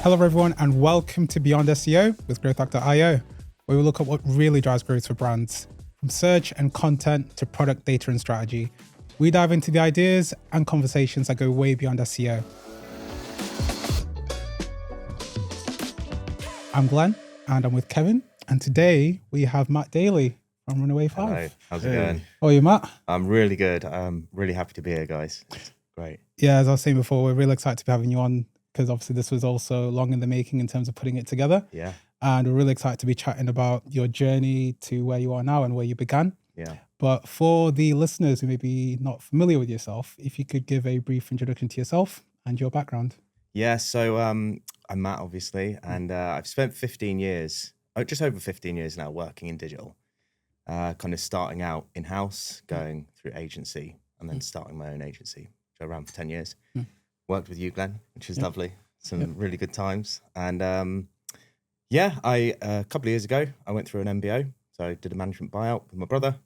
Hello everyone and welcome to Beyond SEO with Growthack.io, where we look at what really drives growth for brands. From search and content to product data and strategy, we dive into the ideas and conversations that go way beyond SEO. I'm Glenn and I'm with Kevin, and today we have Matt Daley from RUNWAY FIVE. Hello, how's it going? How are you, Matt? I'm really good. I'm really happy to be here, guys. It's great. Yeah, as I was saying before, we're really excited to be having you on because obviously this was also long in the making in terms of putting it together. Yeah. And we're really excited to be chatting about your journey to where you are now and where you began. Yeah. But for the listeners who may be not familiar with yourself, if you could give a brief introduction to yourself and your background. Yeah. So I'm Matt, obviously, and I've spent 15 years, just over 15 years now, working in digital. Kind of starting out in-house, going through agency, and then starting my own agency, which I ran for 10 years. Worked with you, Glenn, which is lovely. Some really good times. And a couple of years ago, I went through an MBO. So I did a management buyout with my brother.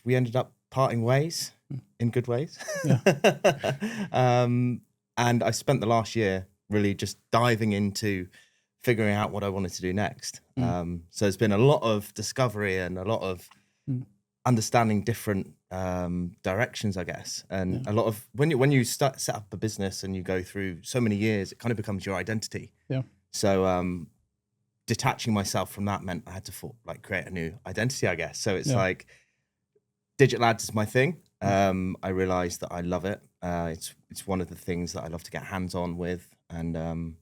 We ended up parting ways in good ways. Yeah. And I spent the last year really just diving into figuring out what I wanted to do next. So it's been a lot of discovery and a lot of understanding different directions, I guess. And a lot of when you set up a business and you go through so many years, it kind of becomes your identity. Yeah. So detaching myself from that meant I had to create a new identity, I guess. So it's like digital ads is my thing. I realized that I love it. It's one of the things that I love to get hands on with. And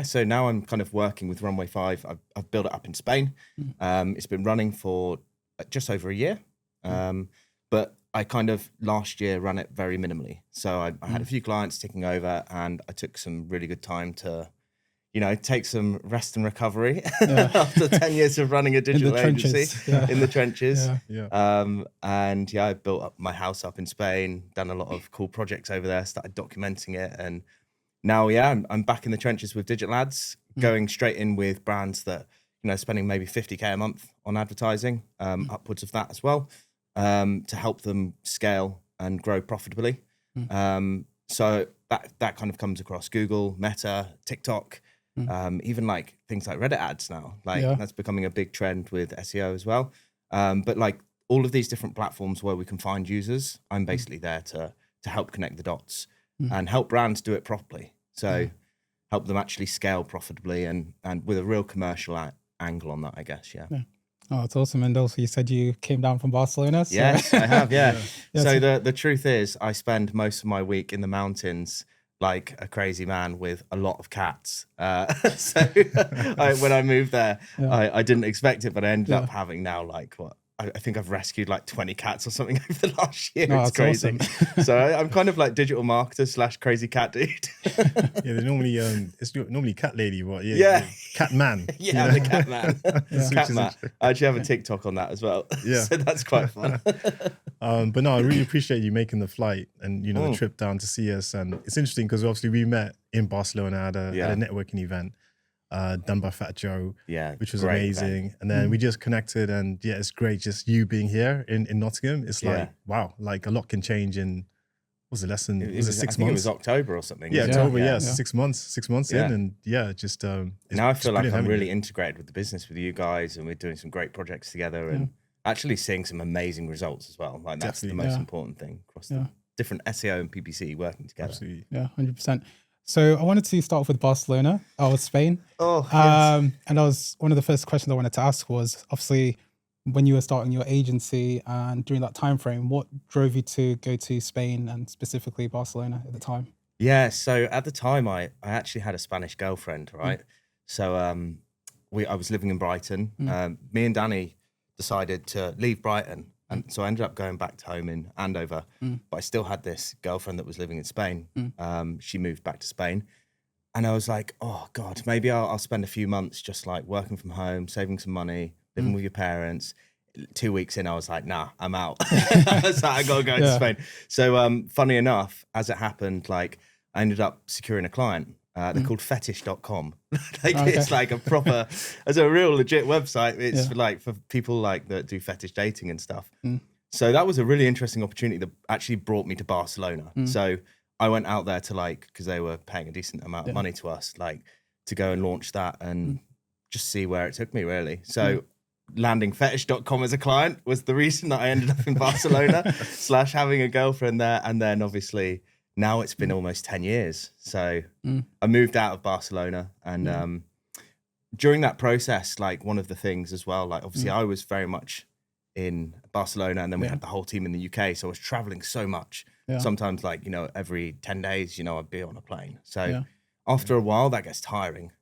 so now I'm kind of working with RUNWAY FIVE. I've built it up in Spain. It's been running for just over a year. But I kind of last year ran it very minimally. So I had a few clients ticking over and I took some really good time to, take some rest and recovery after 10 years of running a digital agency in the trenches. I built up my house up in Spain, done a lot of cool projects over there, started documenting it. And now, I'm back in the trenches with digital ads, going straight in with brands that, spending maybe 50K a month on advertising, upwards of that as well, to help them scale and grow profitably. So that kind of comes across Google, Meta, TikTok, even like things like Reddit ads now. That's becoming a big trend with SEO as well. But like all of these different platforms where we can find users, I'm basically there to help connect the dots and help brands do it properly. So help them actually scale profitably and with a real commercial angle on that, I guess. Yeah. Oh, it's awesome. And also you said you came down from Barcelona. So. Yes, I have. Yeah. So the truth is I spend most of my week in the mountains like a crazy man with a lot of cats. When I moved there, I didn't expect it, but I ended up having now I think I've rescued like 20 cats or something over the last year. It's crazy. Awesome. So I'm kind of like digital marketer / crazy cat dude. They're normally it's normally cat lady, but cat man. Yeah, the cat man. Cat man. I actually have a TikTok on that as well. Yeah, so that's quite fun. But no, I really appreciate you making the flight and the trip down to see us. And it's interesting because obviously we met in Barcelona at a networking event. Done by Fat Joe, which was amazing. Event. And then we just connected and it's great just you being here in Nottingham. It's like, wow, like a lot can change in, was it less than, was it 6 months? I think it was October or something. Yeah, October, 6 months in. And just now I feel like I'm really integrated with the business with you guys and we're doing some great projects together and actually seeing some amazing results as well. Like that's the most important thing across the different SEO and PPC working together. Absolutely. Yeah, 100%. So I wanted to start off with Barcelona, or Spain. Yes. And one of the first questions I wanted to ask was, obviously, when you were starting your agency and during that time frame, what drove you to go to Spain and specifically Barcelona at the time? Yeah, so at the time, I actually had a Spanish girlfriend, right? So I was living in Brighton. Me and Danny decided to leave Brighton. And so I ended up going back to home in Andover, but I still had this girlfriend that was living in Spain. She moved back to Spain. And I was like, oh God, maybe I'll spend a few months just like working from home, saving some money, living with your parents. 2 weeks in, I was like, nah, I'm out. I was like, I gotta go to Spain. So funny enough, as it happened, like I ended up securing a client. They're called fetish.com. It's like a proper, it's a real legit website. It's for people like that do fetish dating and stuff. So that was a really interesting opportunity that actually brought me to Barcelona. So I went out there to like, because they were paying a decent amount of money to us, like to go and launch that and just see where it took me really. So landing fetish.com as a client was the reason that I ended up in Barcelona / having a girlfriend there. And then obviously now it's been almost 10 years. So I moved out of Barcelona and during that process, like one of the things as well, like obviously I was very much in Barcelona and then we had the whole team in the UK. So I was traveling so much. Sometimes like, you know, every 10 days, you know, I'd be on a plane. So after a while that gets tiring.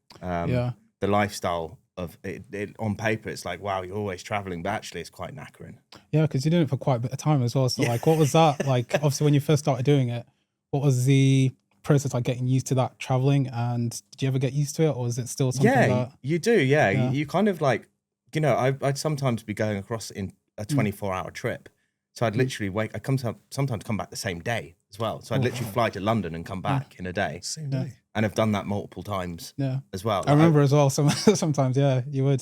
The lifestyle of it on paper, it's like, wow, you're always traveling, but actually it's quite knackering. Yeah, because you're doing it for quite a bit of time as well. So like, what was that like? Obviously, when you first started doing it, what was the process like getting used to that traveling? And did you ever get used to it, or is it still something that you do? Yeah, you kind of like, you know, I'd sometimes be going across in a 24-hour trip. So I'd literally sometimes come back the same day as well. So I'd literally fly to London and come back in a day. Same day. And I've done that multiple times as well. I remember as well, sometimes, you would,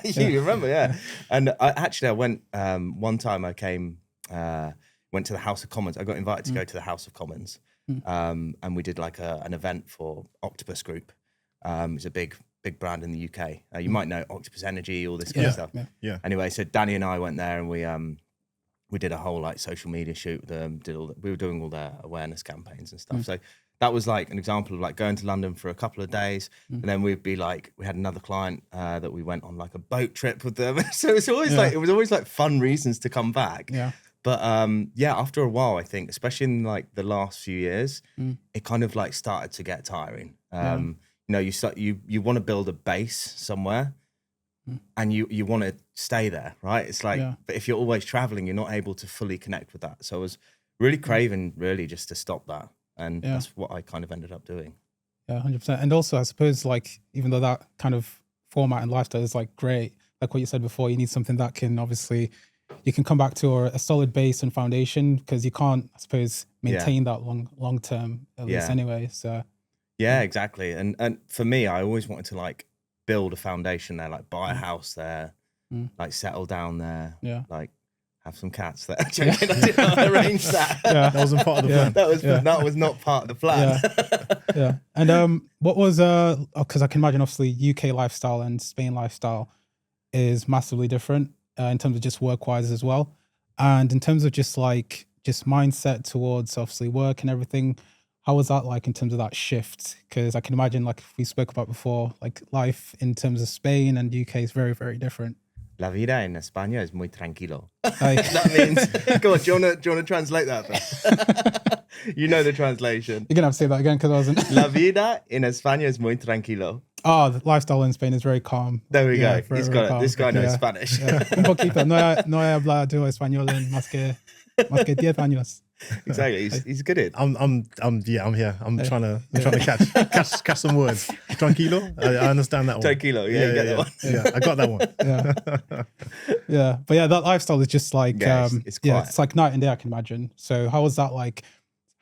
You remember, And I went, one time I came, went to the House of Commons. I got invited to go to the House of Commons. And we did like an event for Octopus Group. It's a big brand in the UK. You might know Octopus Energy, all this kind of stuff. Yeah. Anyway, so Danny and I went there and we did a whole like social media shoot with them. We were doing all their awareness campaigns and stuff. So that was like an example of like going to London for a couple of days, and then we'd be like, we had another client that we went on like a boat trip with them. So it's always it was always like fun reasons to come back. Yeah. But after a while, I think, especially in like the last few years, it kind of like started to get tiring. You know, you want to build a base somewhere. And you want to stay there, right? It's like, but if you're always traveling, you're not able to fully connect with that. So I was really craving really just to stop that. And that's what I kind of ended up doing. Yeah, 100%. And also, I suppose, like, even though that kind of format and lifestyle is like great, like what you said before, you need something that can obviously, you can come back to, or a solid base and foundation, because you can't, I suppose, maintain that long term, at least anyway. So yeah, exactly. And for me, I always wanted to like build a foundation there, like buy a house there, like settle down there, like have some cats there. I didn't arrange that. That wasn't part of the plan. That was not part of the plan. And what was because I can imagine obviously UK lifestyle and Spain lifestyle is massively different in terms of just work wise as well, and in terms of just mindset towards obviously work and everything. How was that like in terms of that shift? Because I can imagine, like we spoke about before, like life in terms of Spain and UK is very, very different. La vida en España es muy tranquilo. That means, go on, do you want to translate that? You know the translation. You're going to have to say that again because I wasn't. La vida en España es muy tranquilo. Oh, the lifestyle in Spain is very calm. There we go. He's got it. This guy knows Spanish. Un poquito. No he hablado español en más que 10 años. Exactly, he's good at it. I'm here. I'm trying to catch some words. Tranquilo, I understand that one. Tranquilo, that one. Yeah, I got that one. Yeah, but yeah, that lifestyle is just like it's like night and day, I can imagine. So how was that like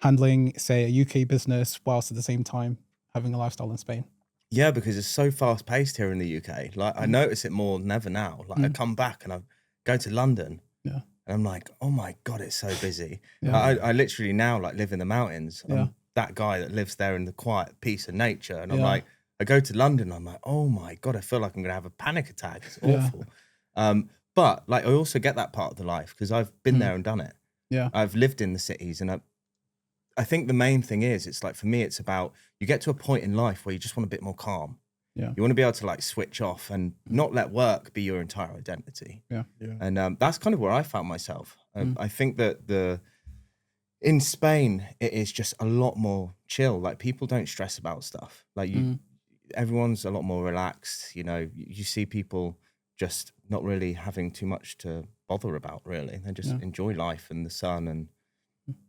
handling, say, a UK business whilst at the same time having a lifestyle in Spain? Yeah, because it's so fast paced here in the UK. Like I notice it more than ever now. Like I come back and I go to London. Yeah. And I'm like, oh my God, it's so busy. I literally now like live in the mountains. I'm that guy that lives there in the quiet peace of nature. And I'm like, I go to London, I'm like, oh my God, I feel like I'm going to have a panic attack. It's awful. But like, I also get that part of the life because I've been there and done it. Yeah. I've lived in the cities. And I think the main thing is, it's like, for me, it's about, you get to a point in life where you just want a bit more calm. Yeah. You want to be able to like switch off and not let work be your entire identity. Yeah. And that's kind of where I found myself. I think that in Spain, it is just a lot more chill. Like people don't stress about stuff. Like everyone's a lot more relaxed. You know, you see people just not really having too much to bother about really. They just enjoy life and the sun. And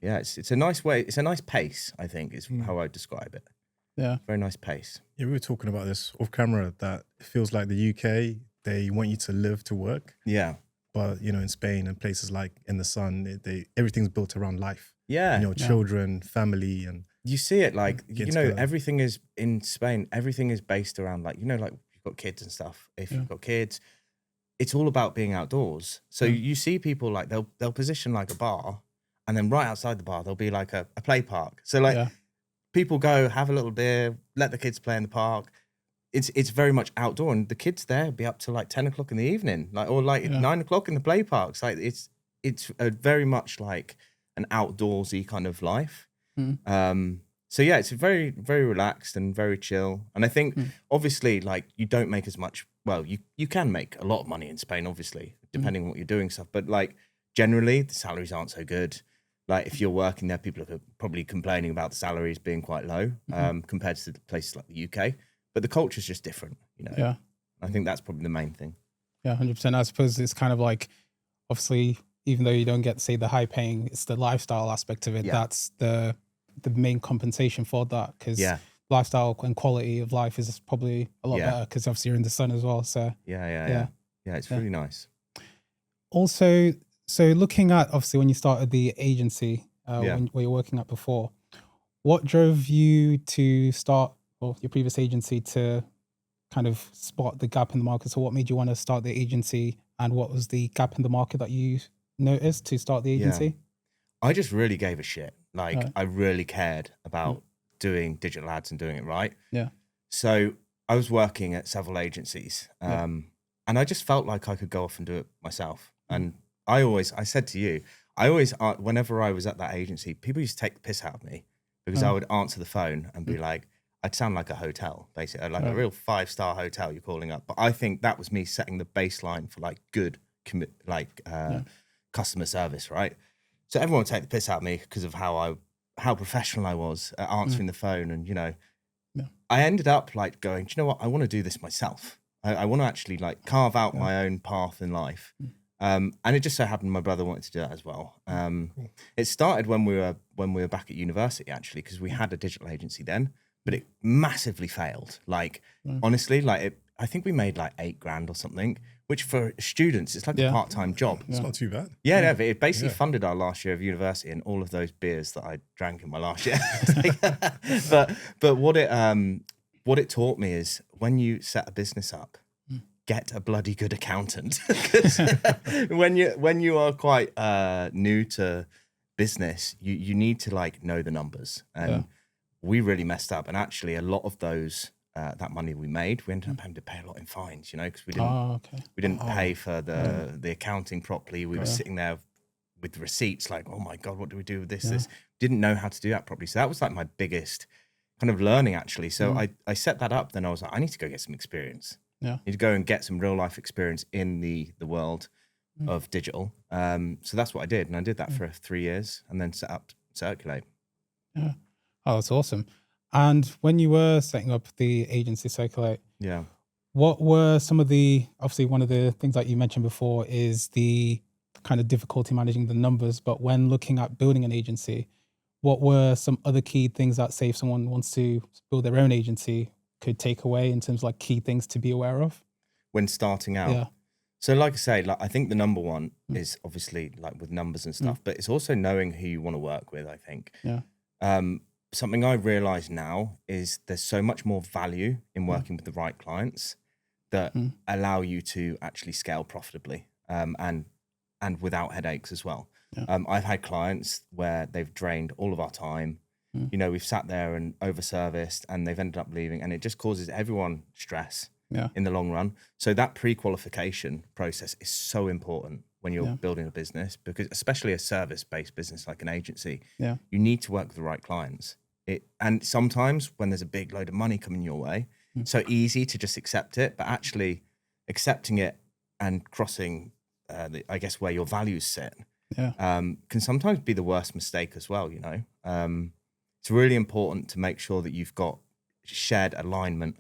it's a nice way. It's a nice pace, I think is how I describe it. Yeah. Very nice pace. Yeah, we were talking about this off camera that it feels like the UK, they want you to live to work. Yeah. But, you know, in Spain and places like in the sun, everything's built around life. Yeah. You know, children, family. And you see it like, you know, everything is in Spain, everything is based around like, you know, like you've got kids and stuff. If you've got kids, it's all about being outdoors. So you see people like they'll position like a bar and then right outside the bar, there'll be like a play park. So like people go have a little beer, let the kids play in the park. It's very much outdoor, and the kids there be up to like 10 o'clock in the evening, like, or like 9 o'clock in the play parks. Like it's a very much like an outdoorsy kind of life. So yeah, it's very, very relaxed and very chill. And I think obviously like you don't make as much, well, you can make a lot of money in Spain, obviously, depending on what you're doing stuff. But like generally the salaries aren't so good. Like if you're working there, people are probably complaining about the salaries being quite low compared to places like the UK. But the culture is just different, you know? Yeah. I think that's probably the main thing. Yeah, 100%. I suppose it's kind of like, obviously, even though you don't get, say, the high paying, it's the lifestyle aspect of it. That's the main compensation for that, because lifestyle and quality of life is probably a lot better, because obviously you're in the sun as well. So yeah, it's really nice. Also, so looking at obviously when you started the agency, where you're working at before, what drove you to start, or your previous agency, to kind of spot the gap in the market? So what made you want to start the agency, and what was the gap in the market that you noticed to start the agency? I just really gave a shit. Like I really cared about doing digital ads and doing it right. Yeah. So I was working at several agencies, and I just felt like I could go off and do it myself. And I said to you, whenever I was at that agency, people used to take the piss out of me, because I would answer the phone and be like, I'd sound like a hotel, basically, like a real 5-star hotel you're calling up. But I think that was me setting the baseline for like good, customer service, right? So everyone would take the piss out of me because of how professional I was at answering the phone. And, you know, I ended up like going, do you know what? I want to do this myself. I want to actually like carve out my own path in life. And it just so happened my brother wanted to do that as well. It started when we were back at university, actually, because we had a digital agency then, but it massively failed. Like, honestly, like I think we made like $8,000 or something, which for students, it's like a part-time job. It's not too bad. Yeah, no, it basically funded our last year of university and all of those beers that I drank in my last year. but what it taught me is, when you set a business up, get a bloody good accountant. Because when you are quite new to business, you need to like know the numbers. And we really messed up. And actually a lot of those that money we made, we ended up having to pay a lot in fines, you know, because we didn't pay for the accounting properly. We were sitting there with the receipts like, oh my God, what do we do with this? This didn't know how to do that properly. So that was like my biggest kind of learning, actually. So I set that up. Then I was like, I need to go get some experience. I need to go and get some real life experience in the world of digital. So that's what I did. And I did that for 3 years, and then set up Circulate. Yeah. Oh, that's awesome. And when you were setting up the agency Circulate, what were some of the, obviously one of the things that you mentioned before is the kind of difficulty managing the numbers, but when looking at building an agency, what were some other key things that, say, if someone wants to build their own agency, could take away in terms of like key things to be aware of when starting out? Yeah. So like I say, like I think the number one is obviously like with numbers and stuff, but it's also knowing who you want to work with, I think. Yeah. Something I realize now is there's so much more value in working with the right clients that allow you to actually scale profitably, and without headaches as well. Yeah. I've had clients where they've drained all of our time. You know, we've sat there and over-serviced, and they've ended up leaving, and it just causes everyone stress in the long run. So that pre-qualification process is so important when you're building a business, because especially a service-based business like an agency, you need to work with the right clients. And sometimes when there's a big load of money coming your way, it's so easy to just accept it, but actually accepting it and crossing, I guess, where your values sit, can sometimes be the worst mistake as well, you know? It's really important to make sure that you've got shared alignment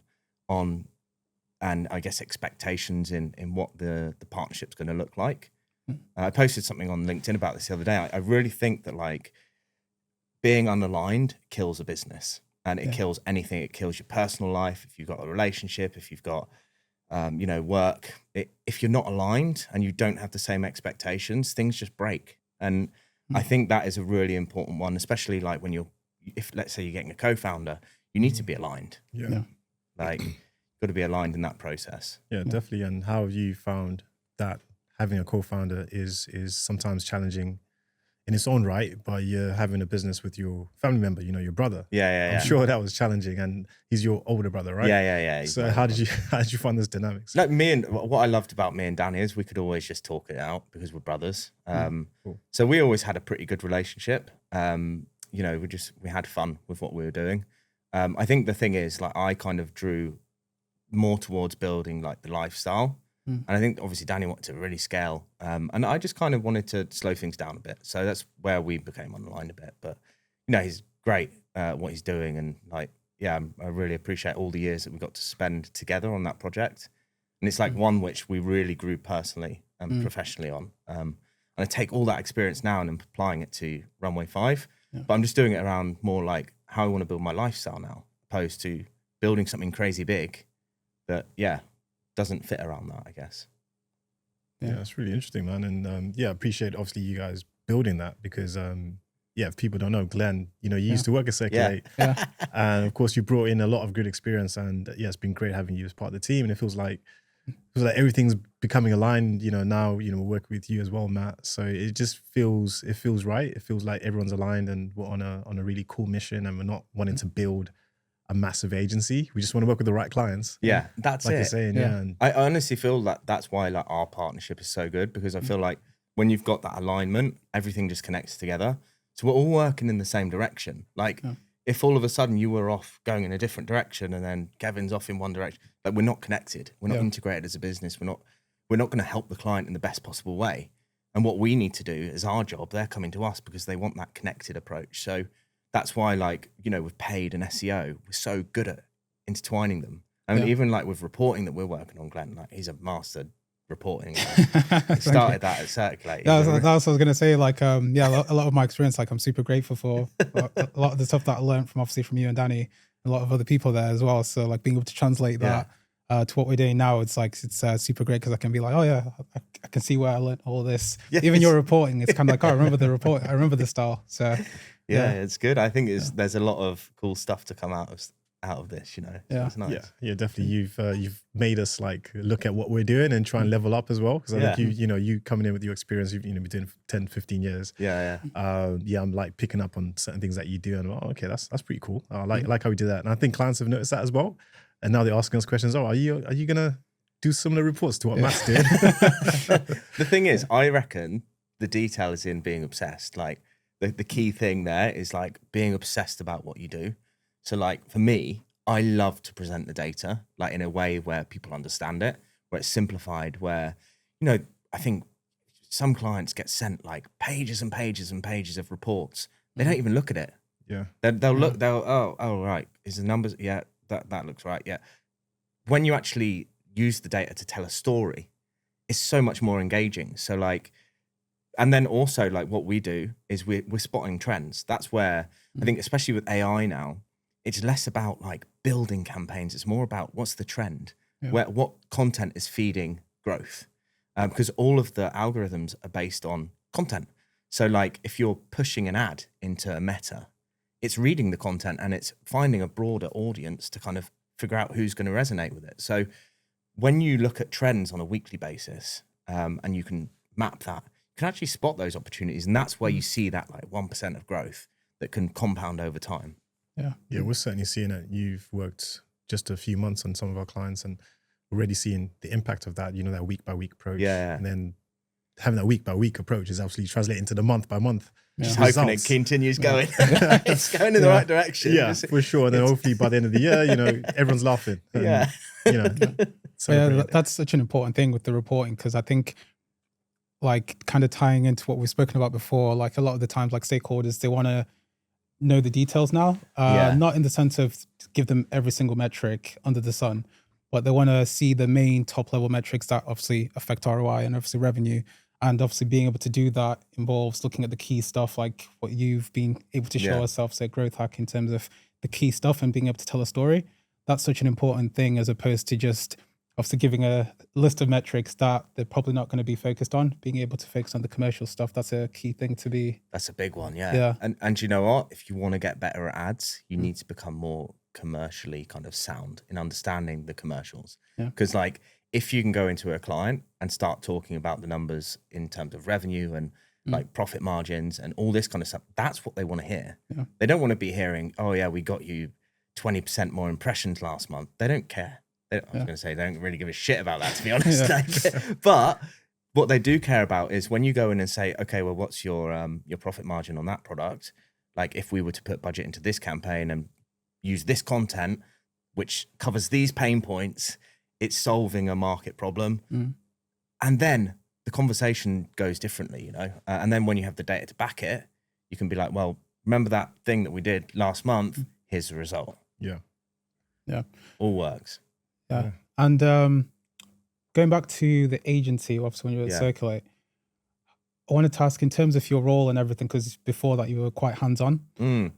on, and I guess expectations in what the partnership's going to look like. I posted something on LinkedIn about this the other day. I really think that like being unaligned kills a business, and it kills anything. It kills your personal life. If you've got a relationship, if you've got, you know, work, if you're not aligned and you don't have the same expectations, things just break. And I think that is a really important one, especially like when if let's say you're getting a co-founder, you need to be aligned. Like you've got to be aligned in that process. Yeah, definitely. And how have you found that having a co-founder is sometimes challenging in its own right, but you're having a business with your family member, you know, your brother. Yeah. I'm sure that was challenging, and he's your older brother, right? Yeah. So how did you find those dynamics? Like what I loved about me and Danny is we could always just talk it out because we're brothers. Cool. So we always had a pretty good relationship. You know, we had fun with what we were doing. I think the thing is, like, I kind of drew more towards building like the lifestyle. And I think obviously Danny wanted to really scale. And I just kind of wanted to slow things down a bit. So that's where we became on the line a bit. But, you know, he's great at what he's doing. And like, yeah, I really appreciate all the years that we got to spend together on that project. And it's like one which we really grew personally and professionally on. And I take all that experience now and I'm applying it to RUNWAY FIVE. Yeah. But I'm just doing it around more like how I want to build my lifestyle now, opposed to building something crazy big that, doesn't fit around that, I guess. Yeah, it's really interesting, man. And I appreciate obviously you guys building that because if people don't know, Glenn, you know, you used to work at Circulate. Yeah. And of course you brought in a lot of good experience, and it's been great having you as part of the team. And it feels like everything's becoming aligned, you know, now, you know, we're working with you as well, Matt. So it feels right. It feels like everyone's aligned and we're on a really cool mission, and we're not wanting to build a massive agency. We just want to work with the right clients. Yeah, that's like it. You're saying, And I honestly feel that that's why like our partnership is so good, because I feel like when you've got that alignment, everything just connects together. So we're all working in the same direction. Like if all of a sudden you were off going in a different direction and then Kevin's off in one direction, like we're not connected. We're not integrated as a business. We're not going to help the client in the best possible way. And what we need to do is our job. They're coming to us because they want that connected approach. So that's why, like, you know, with paid and SEO, we're so good at intertwining them. I mean, even like with reporting that we're working on, Glenn, like he's a master reporting. He started that at Circulate. That's what I was going to say. Like, a lot of my experience, like I'm super grateful for a lot of the stuff that I learned from you and Danny, and a lot of other people there as well. So like being able to translate that to what we're doing now, it's like, it's super great because I can be like, oh yeah, I can see where I learned all this. Yes. Even your reporting, it's kind of like, oh, I remember the report. I remember the style. So yeah, it's good. I think there's a lot of cool stuff to come out of this, you know. So it's nice. Yeah, definitely. You've made us like look at what we're doing and try and level up as well. Because I think you coming in with your experience, you've been doing 10, 15 years. I'm like picking up on certain things that you do, and okay, that's pretty cool. I like how we do that, and I think clients have noticed that as well. And now they're asking us questions. Oh, are you gonna do similar reports to what Matt's doing? The thing is, I reckon the detail is in being obsessed. Like the key thing there is like being obsessed about what you do. So like for me, I love to present the data like in a way where people understand it, where it's simplified, where, you know, I think some clients get sent like pages and pages and pages of reports. They don't even look at it. Yeah. They'll look, oh, right. Is the numbers? Yeah, that looks right. Yeah. When you actually use the data to tell a story, it's so much more engaging. So like, and then also like what we do is we're spotting trends. That's where I think, especially with AI now, it's less about like building campaigns. It's more about what's the trend, what content is feeding growth. Because all of the algorithms are based on content. So like if you're pushing an ad into Meta, it's reading the content and it's finding a broader audience to kind of figure out who's going to resonate with it. So when you look at trends on a weekly basis and you can map that, you can actually spot those opportunities. And that's where you see that like 1% of growth that can compound over time. Yeah, we're certainly seeing it. You've worked just a few months on some of our clients and already seeing the impact of that, you know, that week by week approach. Yeah. And then having that week by week approach is absolutely translating into the month by month. Just hoping it continues going. It's going in the right direction. Yeah, for sure. And then hopefully by the end of the year, you know, everyone's laughing. And, you know, that's such an important thing with the reporting, because I think like kind of tying into what we've spoken about before, like a lot of the times like stakeholders, they want to know the details now, not in the sense of give them every single metric under the sun, but they want to see the main top level metrics that obviously affect ROI and obviously revenue. And obviously being able to do that involves looking at the key stuff, like what you've been able to show ourselves at Growthack in terms of the key stuff and being able to tell a story. That's such an important thing, as opposed to just obviously giving a list of metrics that they're probably not going to be focused on. Being able to focus on the commercial stuff, that's a key thing to be. That's a big one, yeah. And you know what? If you want to get better at ads, you need to become more commercially kind of sound in understanding the commercials. Because like, if you can go into a client and start talking about the numbers in terms of revenue like profit margins and all this kind of stuff. That's what they want to hear. They don't want to be hearing, oh yeah, we got you 20% more impressions last month. They don't care. I was going to say, they don't really give a shit about that, to be honest. But what they do care about is when you go in and say, okay, well, what's your profit margin on that product? Like if we were to put budget into this campaign and use this content, which covers these pain points, it's solving a market problem. And then the conversation goes differently, and then when you have the data to back it, you can be like, well, remember that thing that we did last month? Here's the result. Yeah. All works. Yeah. And going back to the agency, obviously when you were at Circulate, I wanted to ask in terms of your role and everything, because before that you were quite hands-on.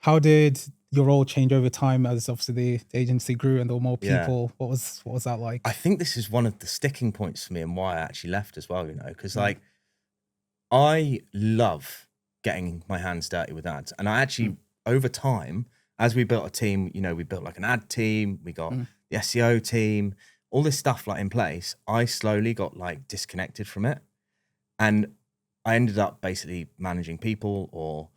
How did your role change over time as obviously the agency grew and there were more people? What was that like? I think this is one of the sticking points for me and why I actually left as well, because like I love getting my hands dirty with ads. And I actually, over time, as we built a team, we built like an ad team, we got the SEO team, all this stuff like in place, I slowly got like disconnected from it. And I ended up basically managing people or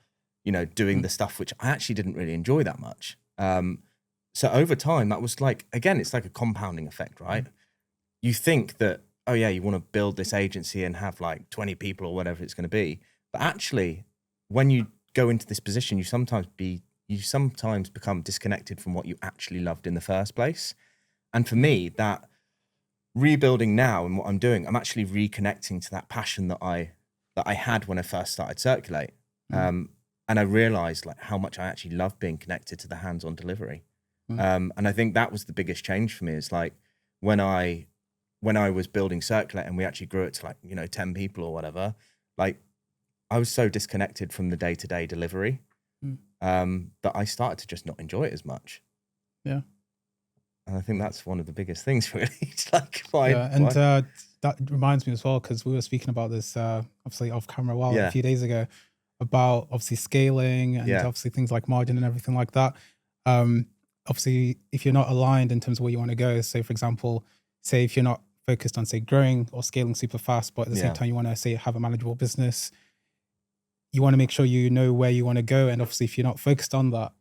doing the stuff which I actually didn't really enjoy that much. So over time, that was like, again, it's like a compounding effect, right? You think that, oh yeah, you want to build this agency and have like 20 people or whatever it's going to be. But actually, when you go into this position, you sometimes become disconnected from what you actually loved in the first place. And for me, that rebuilding now and what I'm doing, I'm actually reconnecting to that passion that I had when I first started Circulate. And I realized like how much I actually love being connected to the hands-on delivery. And I think that was the biggest change for me. It's like when I was building Circulate and we actually grew it to like, 10 people or whatever, like I was so disconnected from the day-to-day delivery that I started to just not enjoy it as much. Yeah. And I think that's one of the biggest things really. It's like, that reminds me as well, because we were speaking about this obviously off camera a few days ago, about obviously scaling and obviously things like margin and everything like that. Obviously, if you're not aligned in terms of where you want to go, so for example, say if you're not focused on say growing or scaling super fast, but at the same time you want to say have a manageable business, you want to make sure you know where you want to go. And obviously if you're not focused on that,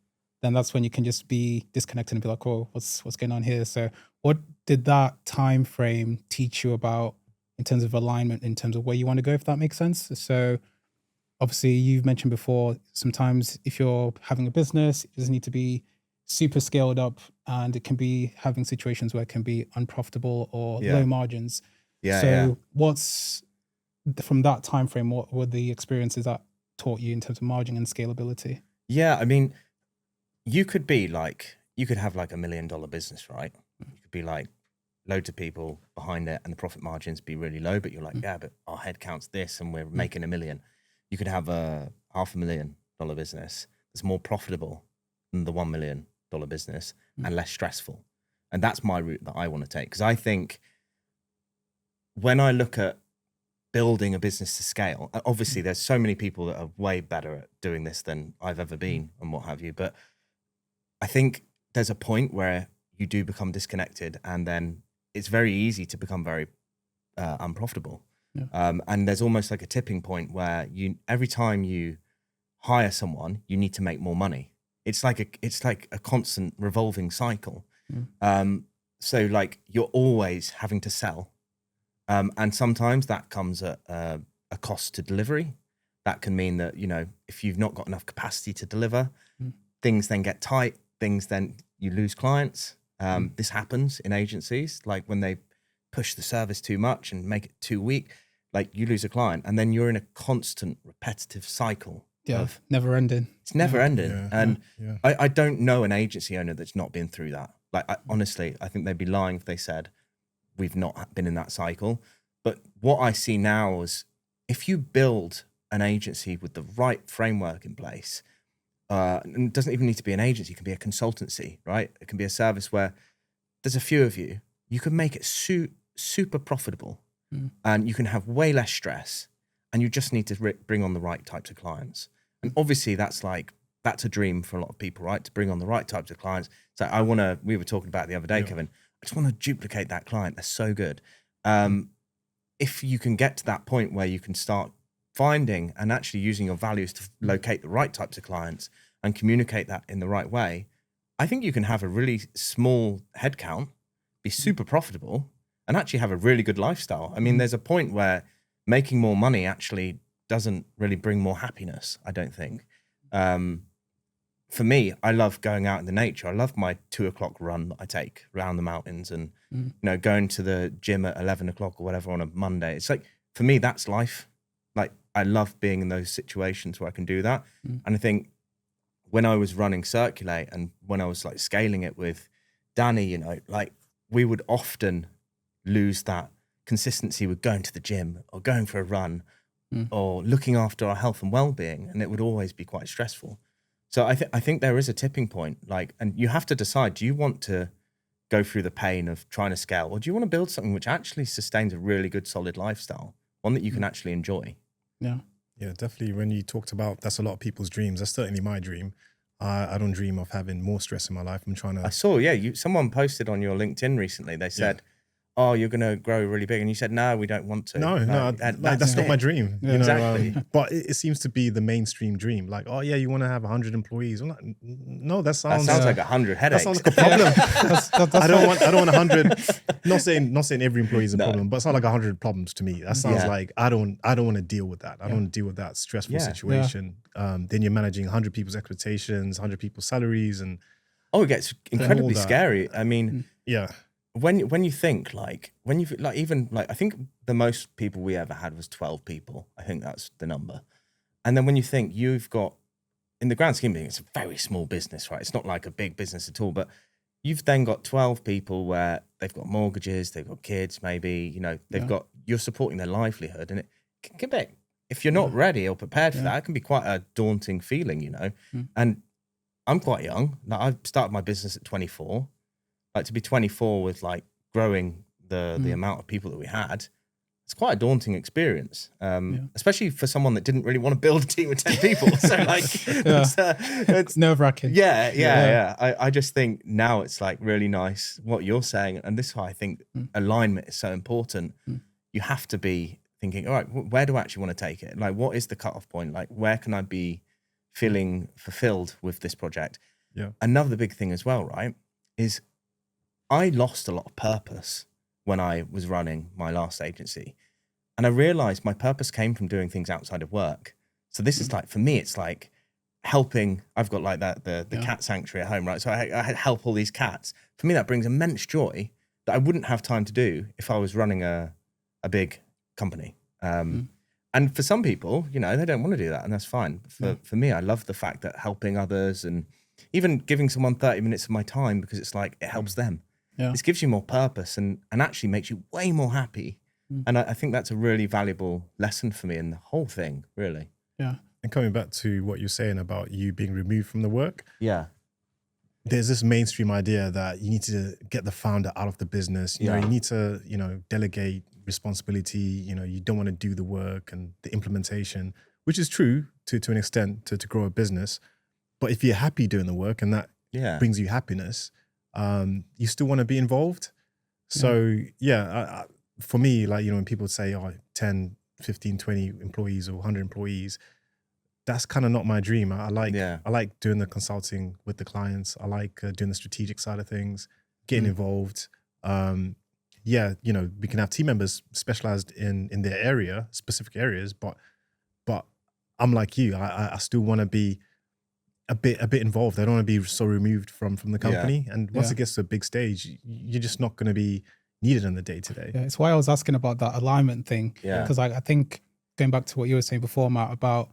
then that's when you can just be disconnected and be like, oh, what's going on here? So what did that time frame teach you about in terms of alignment, in terms of where you want to go, if that makes sense? So obviously you've mentioned before, sometimes if you're having a business, it doesn't need to be super scaled up, and it can be having situations where it can be unprofitable or low margins. What's from that time frame, what were the experiences that taught you in terms of margin and scalability? I mean, you could have like $1 million business, right? You could be like loads of people behind it and the profit margins be really low, but you're like, but our head count's this and we're making $1 million. You could have a $500,000 business that's more profitable than the $1 million business and less stressful. And that's my route that I want to take. Because I think when I look at building a business to scale, obviously there's so many people that are way better at doing this than I've ever been and what have you. But I think there's a point where you do become disconnected, and then it's very easy to become very unprofitable. And there's almost like a tipping point where every time you hire someone, you need to make more money. It's like a constant revolving cycle. So like you're always having to sell. And sometimes that comes at a cost to delivery. That can mean that, if you've not got enough capacity to deliver, things then get tight, then you lose clients. This happens in agencies, like when they push the service too much and make it too weak, like you lose a client, and then you're in a constant repetitive cycle. Never ending. It's never ending. I don't know an agency owner that's not been through that. Like, honestly, I think they'd be lying if they said we've not been in that cycle. But what I see now is if you build an agency with the right framework in place, and it doesn't even need to be an agency, it can be a consultancy, right? It can be a service where there's a few of you, you can make it super profitable and you can have way less stress, and you just need to bring on the right types of clients. And obviously that's a dream for a lot of people, right? To bring on the right types of clients. So we were talking about it the other day, Kevin, I just want to duplicate that client. They're so good. If you can get to that point where you can start finding and actually using your values to locate the right types of clients and communicate that in the right way, I think you can have a really small headcount, be super profitable, and actually have a really good lifestyle. I mean, there's a point where making more money actually doesn't really bring more happiness, I don't think. For me, I love going out in the nature. I love my 2 o'clock run that I take around the mountains and, you know, going to the gym at 11 o'clock or whatever on a Monday. It's like, for me, that's life. Like, I love being in those situations where I can do that. And I think when I was running Circulate and when I was like scaling it with Danny, you know, like we would often lose that consistency with going to the gym or going for a run or looking after our health and well-being. And it would always be quite stressful. So I think there is a tipping point, like, and you have to decide, do you want to go through the pain of trying to scale, or do you want to build something which actually sustains a really good, solid lifestyle, one that you can actually enjoy? Yeah. Yeah, definitely. When you talked about, that's a lot of people's dreams. That's certainly my dream. I don't dream of having more stress in my life. I'm trying to. I saw, someone posted on your LinkedIn recently. They said, oh, you're going to grow really big. And you said, no, we don't want to. No, that's not my dream. Yeah, you know, exactly. But it seems to be the mainstream dream. Like, oh yeah, you want to have 100 employees. I'm like, no, that sounds like 100 headaches. That sounds like a problem. I don't want 100. Not saying every employee is a problem, but it's not like 100 problems to me. That sounds like I don't want to deal with that. I don't want to deal with that stressful situation. Then you're managing 100 people's expectations, 100 people's salaries, and it gets incredibly scary. I mean, when you think I think the most people we ever had was 12 people. I think that's the number. And then when you think you've got, in the grand scheme of things, it's a very small business, right? It's not like a big business at all, but you've then got 12 people where they've got mortgages, they've got kids, maybe, you know, you're supporting their livelihood, and it can be, if you're not ready or prepared for that, it can be quite a daunting feeling, you know? And I'm quite young. Like, I started my business at 24. Like, to be 24 with like growing the amount of people that we had, it's quite a daunting experience, especially for someone that didn't really want to build a team of 10 people. So like, it's nerve-wracking. Yeah. I just think now it's like really nice what you're saying. And this is why I think alignment is so important. You have to be thinking, all right, where do I actually want to take it? Like, what is the cutoff point? Like, where can I be feeling fulfilled with this project? Yeah. Another big thing as well, right, is I lost a lot of purpose when I was running my last agency. And I realized my purpose came from doing things outside of work. So this is like, for me, it's like helping. I've got like the cat sanctuary at home, right? So I help all these cats. For me, that brings immense joy that I wouldn't have time to do if I was running a big company. And for some people, you know, they don't want to do that, and that's fine. For me, I love the fact that helping others and even giving someone 30 minutes of my time, because it's like, it helps them. This gives you more purpose and actually makes you way more happy. And I think that's a really valuable lesson for me in the whole thing, really. Yeah. And coming back to what you're saying about you being removed from the work. Yeah. There's this mainstream idea that you need to get the founder out of the business. You know, you need to, you know, delegate responsibility. You know, you don't want to do the work and the implementation, which is true to an extent to grow a business. But if you're happy doing the work and that brings you happiness, you still want to be involved. So for me, like, you know, when people say, oh, 10, 15, 20 employees or 100 employees, that's kind of not my dream. I like doing the consulting with the clients. I like doing the strategic side of things, getting involved. You know, we can have team members specialized in their area, specific areas, but I'm like you. I still want to be a bit involved. I don't want to be so removed from the company. And once it gets to a big stage, you're just not going to be needed in the day-to-day. Yeah, it's why I was asking about that alignment thing. Because I think going back to what you were saying before, Matt, about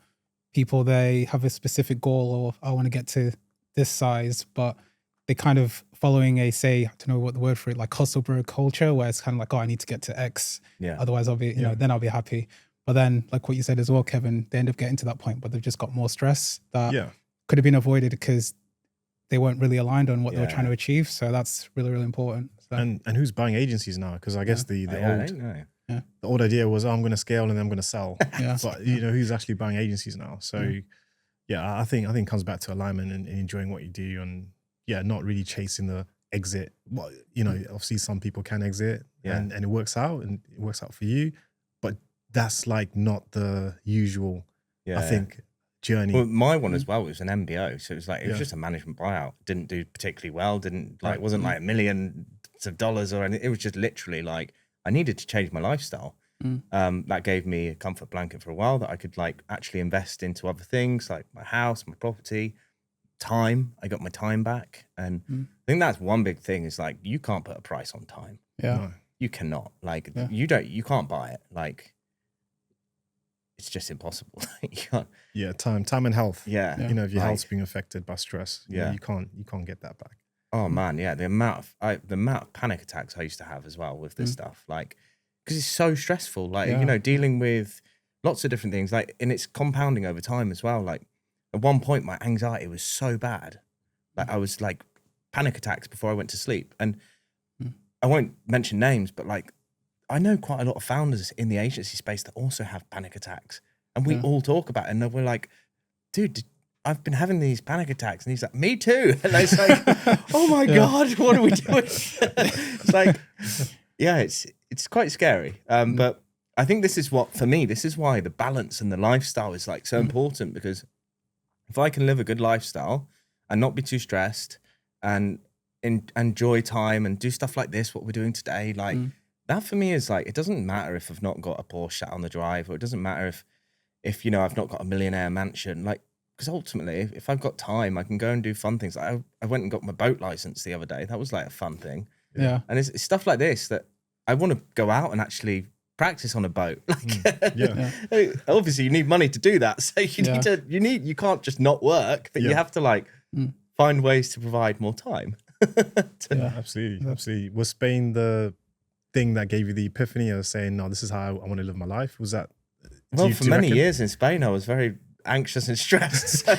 people, they have a specific goal, or I want to get to this size, but they kind of following a, say, I don't know what the word for it, like hustle bro culture, where it's kind of like, oh, I need to get to X. Otherwise I'll be, you know, then I'll be happy. But then, like what you said as well, Kevin, they end up getting to that point, but they've just got more stress that could have been avoided because they weren't really aligned on what they were trying to achieve. So that's really, really important. So. And who's buying agencies now? Because I guess the old idea was, oh, I'm going to scale and then I'm going to sell. But you know, who's actually buying agencies now? So I think it comes back to alignment and enjoying what you do, and not really chasing the exit. Well, you know, obviously some people can exit and it works out, and it works out for you. But that's like not the usual, I think, journey. Well, my one as well was an MBO, so it was like it was just a management buyout. Didn't do particularly well. Wasn't like millions of dollars or anything. It was just literally like I needed to change my lifestyle. That gave me a comfort blanket for a while that I could like actually invest into other things like my house, my property, time. I got my time back, and I think that's one big thing is like you can't put a price on time. No. You cannot. Like you can't buy it. Like it's just impossible. You can't. Yeah, time and health. Yeah. You know, if your health's being affected by stress, you know, you can't get that back. Oh man, yeah. The amount of panic attacks I used to have as well with this stuff, like, because it's so stressful. Like, you know, dealing with lots of different things, like, and it's compounding over time as well. Like, at one point, my anxiety was so bad, like I was like panic attacks before I went to sleep. And I won't mention names, but like, I know quite a lot of founders in the agency space that also have panic attacks, and we all talk about it. And we're like, dude, I've been having these panic attacks. And he's like, me too. And I was like, oh my God, what are we doing? It's like, yeah, it's quite scary. But I think this is why the balance and the lifestyle is like so important, because if I can live a good lifestyle and not be too stressed and enjoy time and do stuff like this, what we're doing today, like that for me is like, it doesn't matter if I've not got a Porsche sat on the drive, or it doesn't matter if you know, I've not got a millionaire mansion, like, because ultimately if I've got time, I can go and do fun things. Like I went and got my boat license the other day. That was like a fun thing. Yeah. And it's stuff like this that I want to go out and actually practice on a boat. Like, obviously you need money to do that. So you can't just not work, but you have to like find ways to provide more time. Absolutely. Was Spain the thing that gave you the epiphany of saying, no, this is how I want to live my life? Was that? Well, for many years in Spain, I was very anxious and stressed. So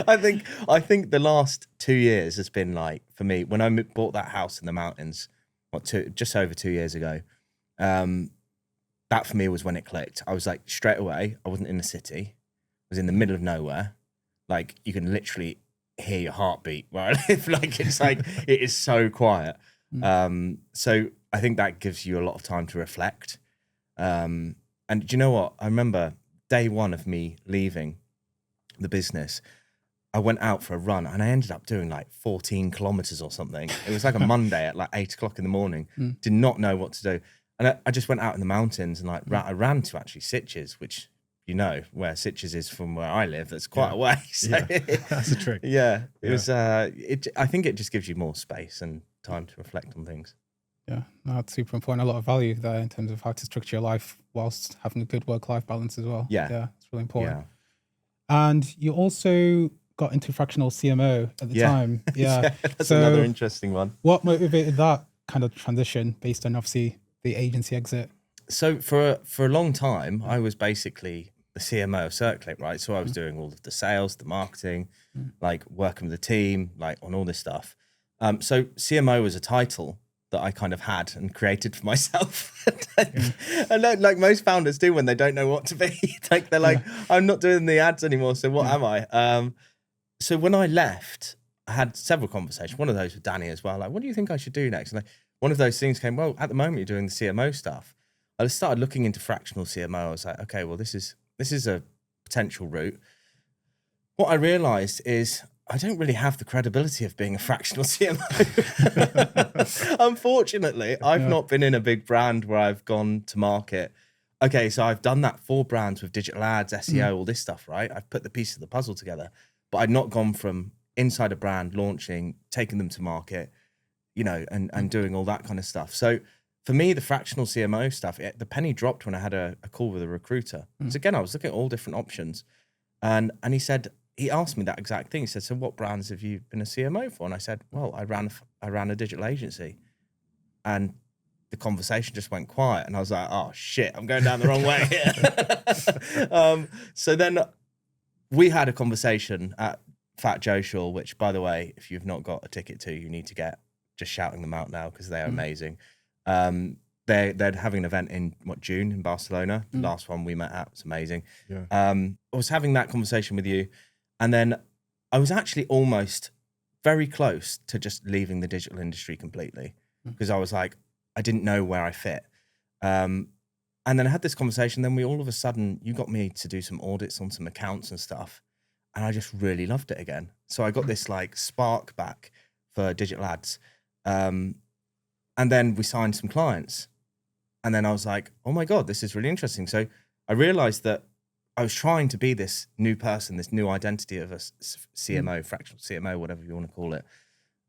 I think the last 2 years has been like, for me, when I bought that house in the mountains, just over 2 years ago, that for me was when it clicked. I was like, straight away, I wasn't in the city. I was in the middle of nowhere. Like, you can literally hear your heartbeat where I live. Like, it's like, it is so quiet. So I think that gives you a lot of time to reflect. And do you know what? I remember day one of me leaving the business, I went out for a run and I ended up doing like 14 kilometers or something. It was like a Monday at like 8 o'clock in the morning. Did not know what to do. And I just went out in the mountains and like I ran to actually Sitges, which, you know, where Sitges is from where I live, that's quite a way. So that's a trick. It was, I think it just gives you more space and time to reflect on things. Yeah, no, that's super important. A lot of value there in terms of how to structure your life whilst having a good work-life balance as well. Yeah, it's really important. Yeah. And you also got into fractional CMO at the time. Yeah, that's another interesting one. What motivated that kind of transition based on obviously the agency exit? So for a long time, I was basically the CMO of Circulate, right? So I was doing all of the sales, the marketing, like working with the team, like on all this stuff. So CMO was a title that I kind of had and created for myself. And like most founders do when they don't know what to be. Like they're like, I'm not doing the ads anymore, so what am I? So when I left, I had several conversations. One of those with Danny as well. Like, what do you think I should do next? And like, one of those things came, well, at the moment you're doing the CMO stuff. I just started looking into fractional CMO. I was like, okay, well, this is a potential route. What I realized is I don't really have the credibility of being a fractional CMO. Unfortunately, I've not been in a big brand where I've gone to market. Okay, so I've done that 4 brands with digital ads, SEO, all this stuff, right? I've put the pieces of the puzzle together, but I'd not gone from inside a brand, launching, taking them to market, you know, and doing all that kind of stuff. So for me, the fractional CMO stuff, the penny dropped when I had a call with a recruiter. So again, I was looking at all different options, and he asked me that exact thing. He said, so what brands have you been a CMO for? And I said, well, I ran a digital agency. And the conversation just went quiet. And I was like, oh shit, I'm going down the wrong way here. So then we had a conversation at Fat Joe Shaw, which, by the way, if you've not got a ticket to, you need to get, just shouting them out now because they are amazing. They're having an event in June in Barcelona. The last one we met at was amazing. I was having that conversation with you, and then I was actually almost very close to just leaving the digital industry completely, because I was like, I didn't know where I fit. And then I had this conversation. Then all of a sudden, you got me to do some audits on some accounts and stuff. And I just really loved it again. So I got this like spark back for digital ads. And then we signed some clients. And then I was like, oh my God, this is really interesting. So I realized that I was trying to be this new person, this new identity of a CMO, fractional CMO, whatever you want to call it.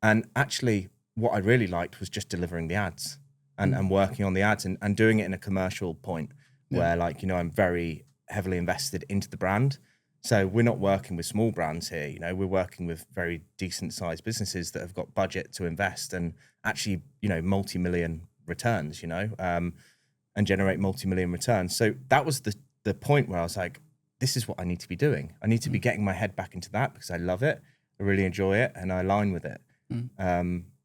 And actually what I really liked was just delivering the ads and working on the ads and doing it in a commercial point where like, you know, I'm very heavily invested into the brand. So we're not working with small brands here, you know, we're working with very decent sized businesses that have got budget to invest and actually, you know, multi-million returns, you know, and generate multi-million returns. So that was the point where I was like, this is what I need to be doing. I need to be getting my head back into that because I love it. I really enjoy it and I align with it.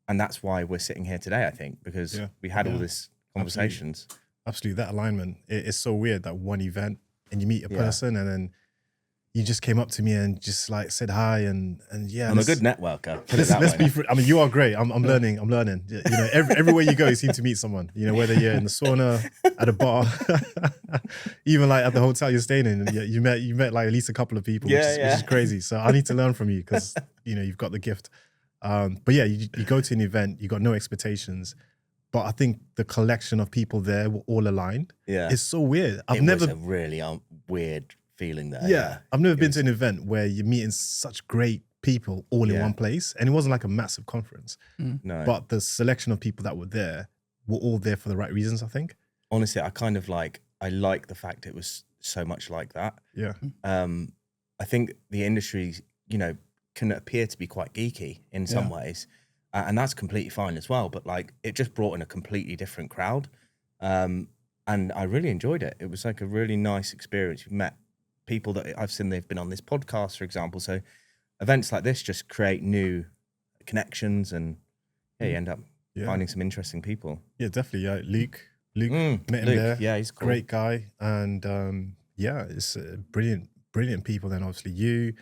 And that's why we're sitting here today, I think, because we had all these conversations. Absolutely. That alignment. It's so weird that one event and you meet a person and then you just came up to me and just like said hi and yeah. I'm a good networker. Let's be free. I mean, you are great. I'm learning. I'm learning. You know, everywhere you go, you seem to meet someone. You know, whether you're in the sauna, at a bar, even like at the hotel you're staying in. You met like at least a couple of people, which is crazy. So I need to learn from you because you know you've got the gift. But yeah, you go to an event, you got no expectations. But I think the collection of people there were all aligned. Yeah, it's so weird. It was a really weird feeling there. Yeah. I've never been to an event where you're meeting such great people all in one place. And it wasn't like a massive conference. No. But the selection of people that were there were all there for the right reasons, I think. Honestly, I like the fact it was so much like that. Yeah. I think the industry, you know, can appear to be quite geeky in some ways. And that's completely fine as well. But like, it just brought in a completely different crowd. And I really enjoyed it. It was like a really nice experience. You've met people that I've seen, they've been on this podcast, for example. So events like this just create new connections and you end up finding some interesting people. Yeah, definitely. Yeah, Luke met him there. Yeah, he's cool. Great guy. And it's brilliant people. Then obviously you,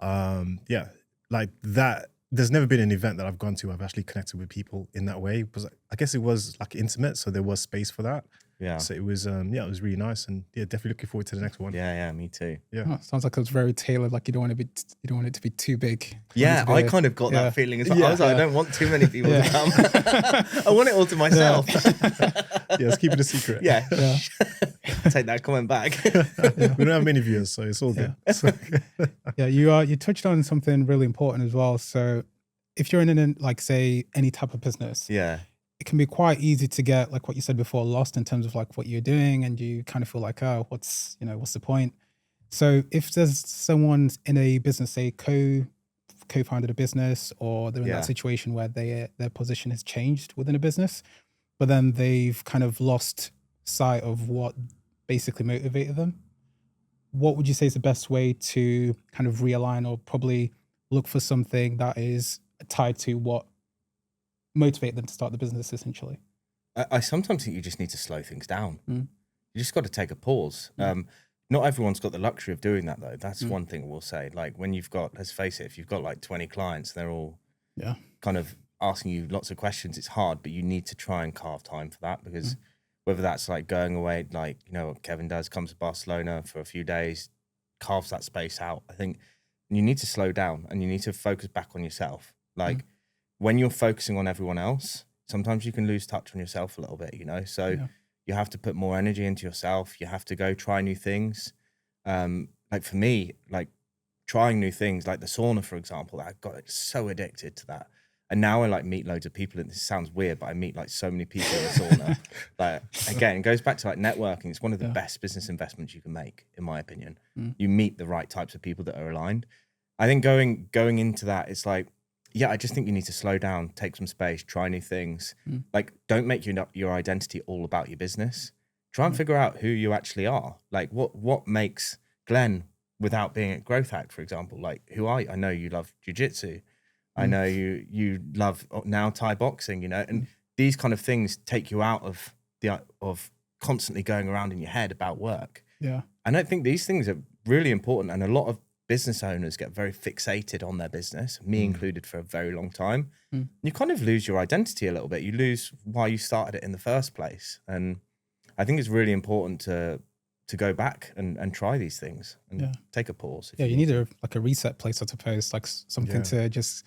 like that. There's never been an event that I've gone to I've actually connected with people in that way, because I guess it was like intimate, so there was space for that. Yeah. So it was it was really nice, and definitely looking forward to the next one. Yeah, me too. Yeah. Oh, sounds like it was very tailored. Like you don't want it to be too big. Yeah, I kind of got that feeling as well. I was like, I don't want too many people to come. I want it all to myself. Let's keep it a secret. Yeah. Take that comment back. We don't have many viewers, so it's all good. You touched on something really important as well. So if you're in like say any type of business, it can be quite easy to get, like what you said before, lost in terms of like what you're doing, and you kind of feel like, oh, what's the point? So if there's someone in a business, say co-founded a business, or they're in that situation where their position has changed within a business, but then they've kind of lost sight of what basically motivated them, what would you say is the best way to kind of realign, or probably look for something that is tied to what motivate them to start the business, essentially? I sometimes think you just need to slow things down. You just got to take a pause. Not everyone's got the luxury of doing that, though. That's one thing we'll say. Like when you've got, let's face it, if you've got like 20 clients, they're all kind of asking you lots of questions. It's hard, but you need to try and carve time for that, because whether that's like going away, like, you know, what Kevin does, comes to Barcelona for a few days, carves that space out. I think you need to slow down and you need to focus back on yourself. Like when you're focusing on everyone else, sometimes you can lose touch on yourself a little bit, you know? So you have to put more energy into yourself. You have to go try new things. Like for me, like trying new things, like the sauna, for example, I got so addicted to that. And now I like meet loads of people, and this sounds weird, but I meet like so many people in the sauna. Like again, it goes back to like networking. It's one of the best business investments you can make, in my opinion. You meet the right types of people that are aligned. I think going into that, it's like, I just think you need to slow down, take some space, try new things. Like, don't make your identity all about your business. Try and figure out who you actually are. Like, what makes Glenn without being at Growthack, for example? Like, who are you? I know you love jiu-jitsu. I know you love now Thai boxing, you know, and these kind of things take you out of constantly going around in your head about work. Yeah. And I think these things are really important, and a lot of business owners get very fixated on their business, me included, for a very long time. You kind of lose your identity a little bit. You lose why you started it in the first place. And I think it's really important to go back and try these things and take a pause. You need a reset place, I suppose, like something to just,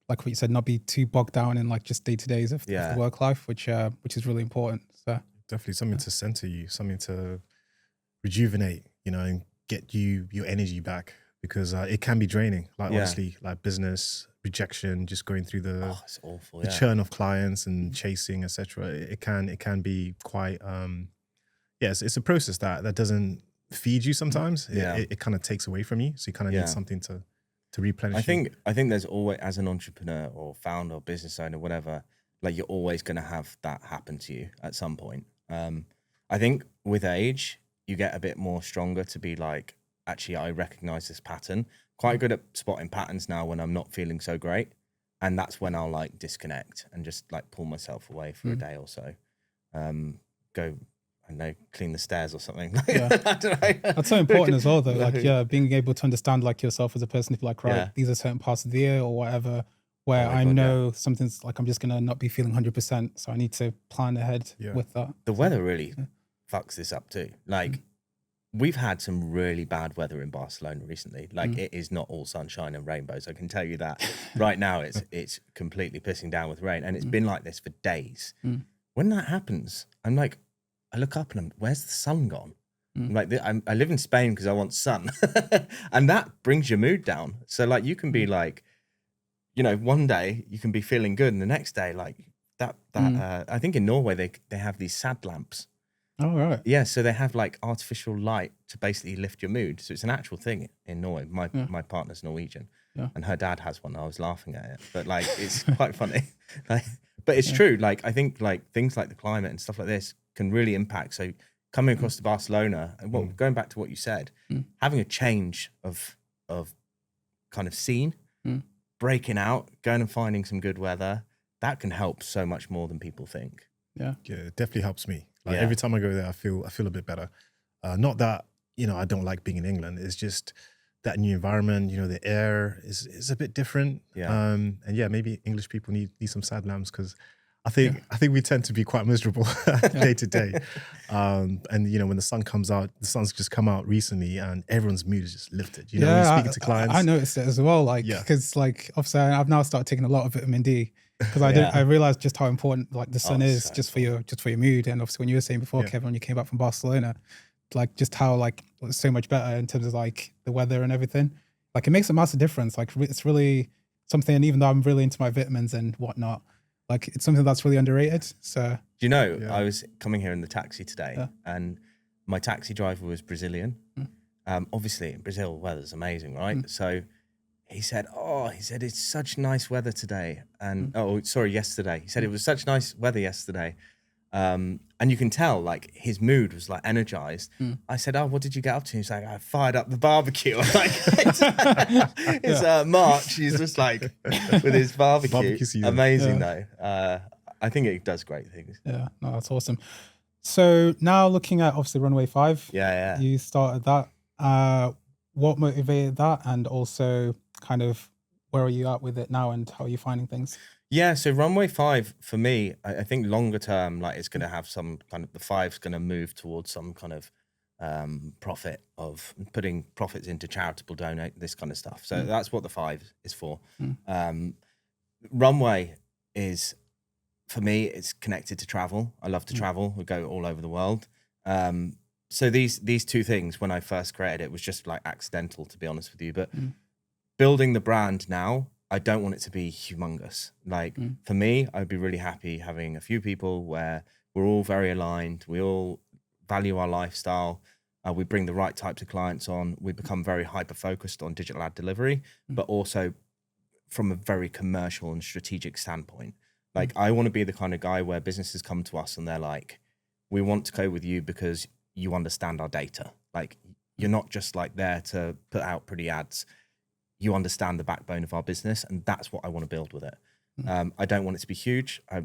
like what you said, not be too bogged down in like just day-to-days of the work life, which is really important. So definitely something to center you, something to rejuvenate, and get your energy back, because it can be draining. Like honestly, like business rejection, just going through it's awful, the churn of clients and chasing, etc. It can be quite it's a process that doesn't feed you sometimes. It kind of takes away from you, so you kind of need something to replenish. I think there's always, as an entrepreneur or founder or business owner, whatever, like you're always going to have that happen to you at some point. I think with age, you get a bit more stronger to be like, actually, I recognize this pattern. Quite good at spotting patterns now when I'm not feeling so great. And that's when I'll like disconnect and just like pull myself away for a day or so. Go, I don't know, clean the stairs or something. I don't know. That's so important as well, though. Like, being able to understand like yourself as a person, if you're like, right, these are certain parts of the year or whatever, where I know something's like, I'm just going to not be feeling 100%. So I need to plan ahead with that. The weather really fucks this up too. Like, we've had some really bad weather in Barcelona recently. Like, it is not all sunshine and rainbows. I can tell you that right now. It's completely pissing down with rain, and it's been like this for days. When that happens, I'm like, I look up and where's the sun gone? Like, I live in Spain because I want sun, and that brings your mood down. So like, you can be like, one day you can be feeling good, and the next day, like that. I think in Norway they have these sad lamps. Oh, right. Yeah, so they have like artificial light to basically lift your mood. So it's an actual thing in Norway. My partner's Norwegian, and her dad has one. I was laughing at it, but like, it's quite funny. Like, but it's true. Like, I think like things like the climate and stuff like this can really impact. So coming across to Barcelona, and going back to what you said, having a change of kind of scene, breaking out, going and finding some good weather, that can help so much more than people think. Yeah, it definitely helps me. Like every time I go there, I feel a bit better. Not that I don't like being in England. It's just that new environment. The air is a bit different. And maybe English people need some sad lamps, because I think we tend to be quite miserable day to day. And when the sun comes out, the sun's just come out recently, and everyone's mood is just lifted. When you're speaking to clients, I noticed it as well. Like, because like obviously I've now started taking a lot of vitamin D. Because I realized just how important like the sun is just for your mood. And obviously when you were saying before, Kevin, when you came back from Barcelona, like just how like it's so much better in terms of like the weather and everything. Like, it makes a massive difference. Like, it's really something, and even though I'm really into my vitamins and whatnot, like it's something that's really underrated. So do you know, I was coming here in the taxi today, and my taxi driver was Brazilian. Obviously in Brazil, weather's amazing, right? So he said, it's such nice weather today. And, yesterday. He said it was such nice weather yesterday. And you can tell, like, his mood was, like, energized. I said, what did you get up to? He's like, I fired up the barbecue. I'm like, it's March. He's just, like, with his barbecue season. Amazing, though. I think it does great things. Yeah, no, that's awesome. So now looking at, obviously, Runway 5. Yeah. You started that. What motivated that? And also, kind of, where are you at with it now, and how are you finding things? Yeah, so Runway 5 for me, I think longer term, like, it's going to have some kind of, the 5's going to move towards some kind of profit, of putting profits into charitable donate, this kind of stuff. So that's what the 5 is for. Runway is, for me, it's connected to travel. I love to travel. We go all over the world. So these two things, when I first created it, was just like accidental, to be honest with you. But building the brand now, I don't want it to be humongous. Like, for me, I'd be really happy having a few people where we're all very aligned. We all value our lifestyle. We bring the right types of clients on. We become very hyper-focused on digital ad delivery, but also from a very commercial and strategic standpoint. Like, I want to be the kind of guy where businesses come to us and they're like, we want to go with you because you understand our data. Like, you're not just like there to put out pretty ads. You understand the backbone of our business, and that's what I want to build with it. I don't want it to be huge. I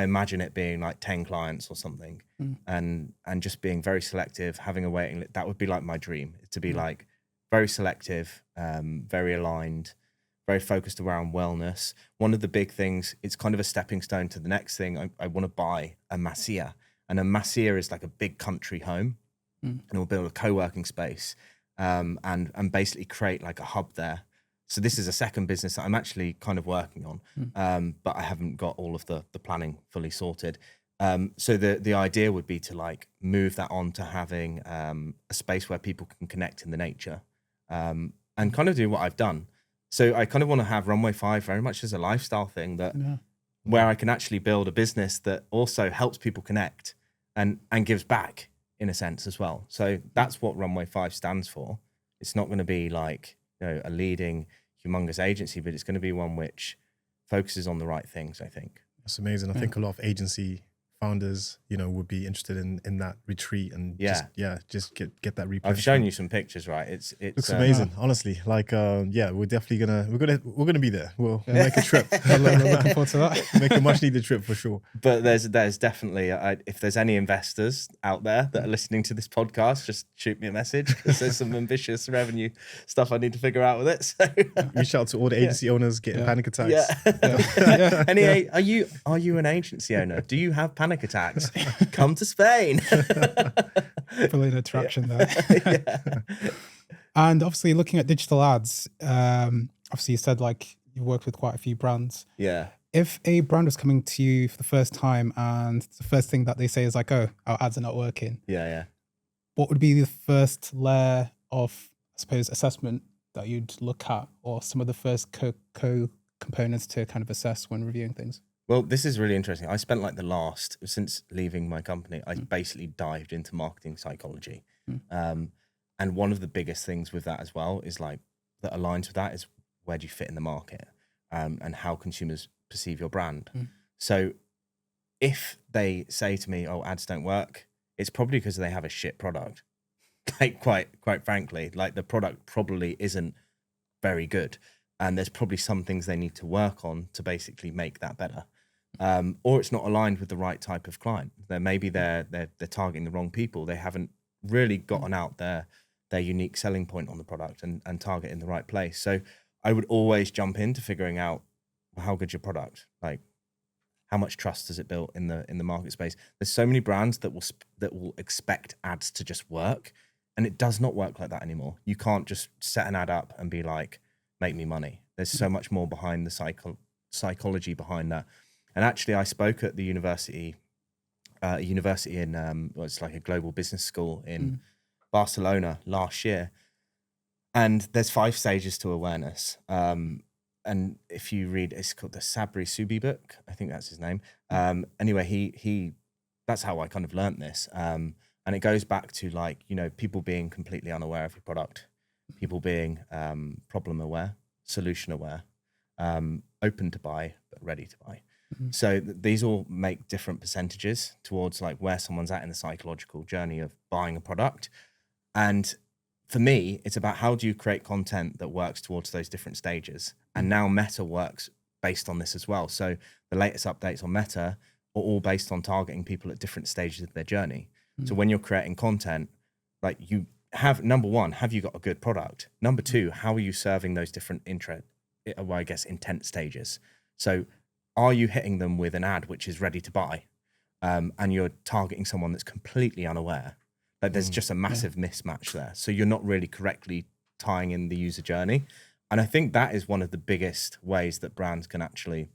imagine it being like 10 clients or something, and just being very selective, having a waiting list. That would be like my dream, to be like very selective, very aligned, very focused around wellness. One of the big things, it's kind of a stepping stone to the next thing. I want to buy a Masia. And then Masia is like a big country home, and we'll build a co-working space and basically create like a hub there. So this is a second business that I'm actually kind of working on, but I haven't got all of the planning fully sorted. So the idea would be to like move that on to having a space where people can connect in the nature and kind of do what I've done. So I kind of want to have Runway 5 very much as a lifestyle thing that where I can actually build a business that also helps people connect and gives back in a sense as well. So that's what Runway 5 stands for. It's not going to be like, you know, a leading humongous agency, but it's going to be one which focuses on the right things, I think. That's amazing. I think a lot of agency founders, you know, would be interested in that retreat and just get that replay. I've shown you some pictures, right? It looks amazing, honestly. Like, we're definitely gonna be there. We'll make a trip. Looking forward to that. Make a much needed trip for sure. But there's definitely if there's any investors out there that are listening to this podcast, just shoot me a message because there's some ambitious revenue stuff I need to figure out with it. So reach out to all the agency owners getting panic attacks. Any are you an agency owner? Do you have panic attacks? Come to Spain. Brilliant attraction there. And obviously looking at digital ads, obviously you said like you worked with quite a few brands. Yeah. If a brand was coming to you for the first time and the first thing that they say is like, oh, our ads are not working. Yeah. What would be the first layer of, I suppose, assessment that you'd look at, or some of the first components to kind of assess when reviewing things? Well, this is really interesting. I spent like since leaving my company, I basically dived into marketing psychology. And one of the biggest things with that as well is like, that aligns with that is where do you fit in the market and how consumers perceive your brand. So if they say to me, oh, ads don't work, it's probably because they have a shit product. Like quite frankly, like the product probably isn't very good. And there's probably some things they need to work on to basically make that better. Or it's not aligned with the right type of client. Maybe they're targeting the wrong people. They haven't really gotten out their unique selling point on the product and target in the right place. So I would always jump into figuring out how good's your product, like how much trust has it built in the market space. There's so many brands that will expect ads to just work, and it does not work like that anymore. You can't just set an ad up and be like, make me money. There's so much more behind the psychology behind that. And actually, I spoke at the university in it's like a global business school in Barcelona last year. And there's 5 stages to awareness. And if you read, it's called the Sabri Subi book. I think that's his name. Anyway, he that's how I kind of learned this. And it goes back to like, you know, people being completely unaware of your product, people being problem aware, solution aware, open to buy, but ready to buy. So these all make different percentages towards like where someone's at in the psychological journey of buying a product. And for me, it's about how do you create content that works towards those different stages. And now Meta works based on this as well. So the latest updates on Meta are all based on targeting people at different stages of their journey. So when you're creating content, like you have, number one, have you got a good product? Number two, how are you serving those different intent stages? So are you hitting them with an ad which is ready to buy, and you're targeting someone that's completely unaware? Like there's just a massive mismatch there. So you're not really correctly tying in the user journey. And I think that is one of the biggest ways that brands can actually,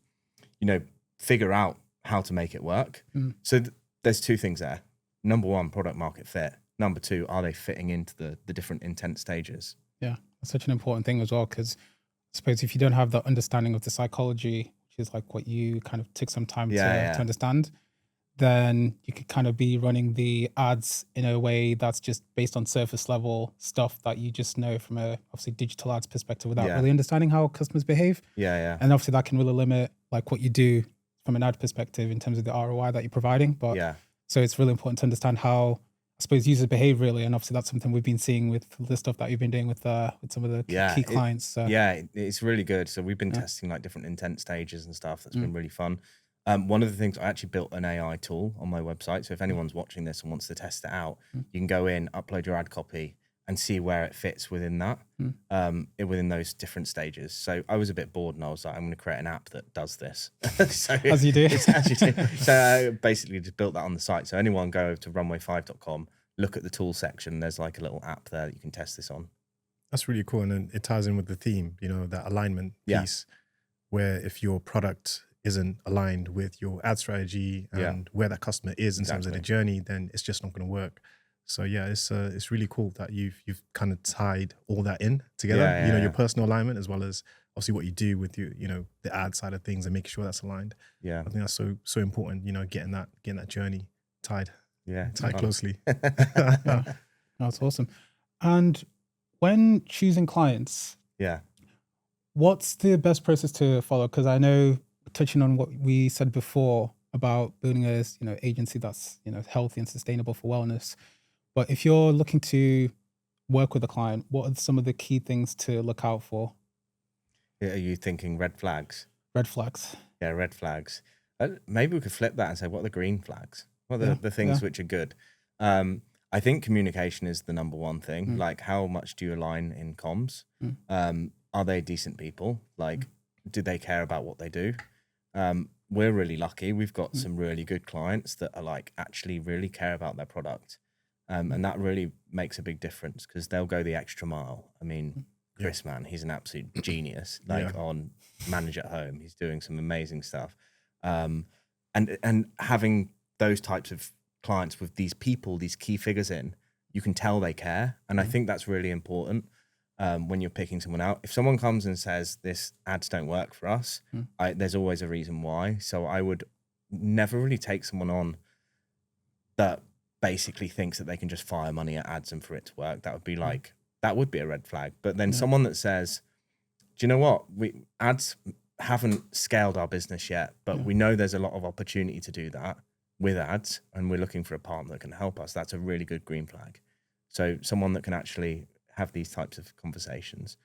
you know, figure out how to make it work. So there's 2 things there. Number one, product market fit. Number 2, are they fitting into the different intent stages? Yeah, that's such an important thing as well, because I suppose if you don't have the understanding of the psychology, which is like what you kind of took some time to understand, then you could kind of be running the ads in a way that's just based on surface level stuff that you just know from a obviously digital ads perspective without really understanding how customers behave. And obviously that can really limit like what you do from an ad perspective in terms of the ROI that you're providing. But so it's really important to understand how, I suppose, users behave really. And obviously that's something we've been seeing with the stuff that you've been doing with some of the key clients. So. It's really good. So we've been testing like different intent stages and stuff. That's been really fun. One of the things, I actually built an AI tool on my website. So if anyone's watching this and wants to test it out, you can go in, upload your ad copy, and see where it fits within that, within those different stages. So I was a bit bored, and I was like, I'm going to create an app that does this. So as you do. As you do. So I basically just built that on the site. So anyone go over to runway5.com, look at the tool section. There's like a little app there that you can test this on. That's really cool. And then it ties in with the theme, that alignment piece, where if your product isn't aligned with your ad strategy and where that customer is in terms of the journey, then it's just not going to work. So yeah, it's really cool that you've kind of tied all that in together. Your personal alignment as well as obviously what you do with the ad side of things and making sure that's aligned. Yeah, I think that's so important. Getting that journey tied. Yeah, tied closely. That's awesome. And when choosing clients, what's the best process to follow? Because I know, touching on what we said before about building a agency that's healthy and sustainable for wellness. But if you're looking to work with a client, what are some of the key things to look out for? Are you thinking red flags? Red flags. Yeah, red flags. Maybe we could flip that and say, what are the green flags? What are the things which are good? I think communication is the number one thing. Like, how much do you align in comms? Are they decent people? Like, do they care about what they do? We're really lucky. We've got some really good clients that are like actually really care about their product. And that really makes a big difference because they'll go the extra mile. I mean, Chris, man, he's an absolute genius. Like on Manage at Home, he's doing some amazing stuff. And having those types of clients with these people, these key figures in, you can tell they care. And I think that's really important when you're picking someone out. If someone comes and says this ads don't work for us, there's always a reason why. So I would never really take someone on that basically thinks that they can just fire money at ads and for it to work. That would be like, that would be a red flag. But then someone that says, do you know what? Ads haven't scaled our business yet, but we know there's a lot of opportunity to do that with ads, and we're looking for a partner that can help us. That's a really good green flag. So someone that can actually have these types of conversations.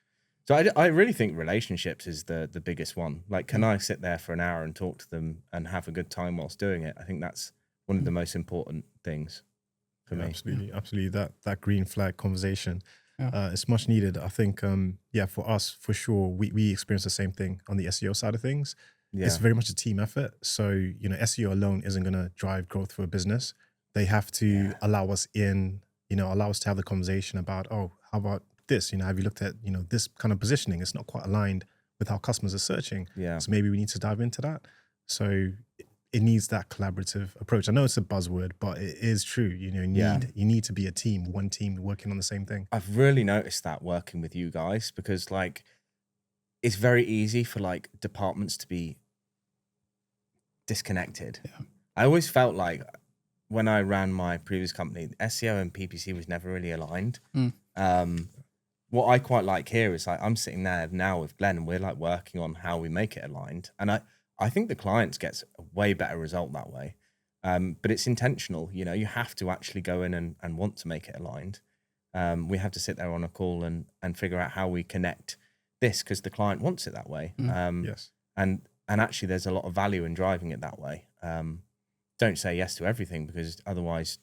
So I really think relationships is the biggest one. Like, can I sit there for an hour and talk to them and have a good time whilst doing it? I think that's one of the most important things for me. Absolutely. That green flag conversation, it's much needed. I think, for us, for sure, we experience the same thing on the SEO side of things. Yeah. It's very much a team effort. So, SEO alone isn't going to drive growth for a business. They have to allow us in, allow us to have the conversation about, oh, how about this? Have you looked at, this kind of positioning? It's not quite aligned with how customers are searching. Yeah. So maybe we need to dive into that. So it needs that collaborative approach. I know it's a buzzword, but it is true. You need to be a team, one team working on the same thing. I've really noticed that working with you guys, because like, it's very easy for like departments to be disconnected. Yeah. I always felt like when I ran my previous company, SEO and PPC was never really aligned. What I quite like here is like, I'm sitting there now with Glenn and we're like working on how we make it aligned. And I think the clients gets a way better result that way. But it's intentional, you have to actually go in and want to make it aligned. We have to sit there on a call and figure out how we connect this, because the client wants it that way. Yes. And actually there's a lot of value in driving it that way. Don't say yes to everything, because otherwise,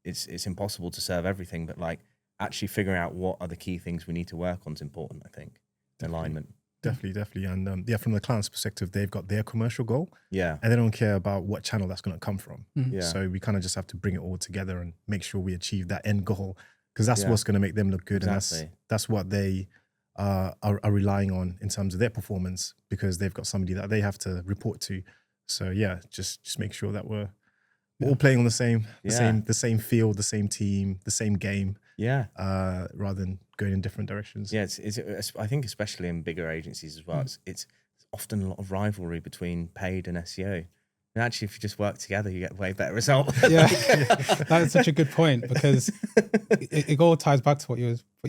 it's impossible to serve everything, but like actually figuring out what are the key things we need to work on is important, I think. Definitely. Alignment. Definitely. And from the client's perspective, they've got their commercial goal. Yeah. And they don't care about what channel that's going to come from. Yeah. So we kind of just have to bring it all together and make sure we achieve that end goal, because that's what's going to make them look good. Exactly. And that's what they are relying on in terms of their performance, because they've got somebody that they have to report to. So yeah, just make sure that we're all playing on the same field, the same team, the same game. Yeah. Rather than going in different directions. Yeah, I think especially in bigger agencies as well, it's often a lot of rivalry between paid and SEO. And actually, if you just work together, you get a way better result. Yeah, that is such a good point, because it all ties back to what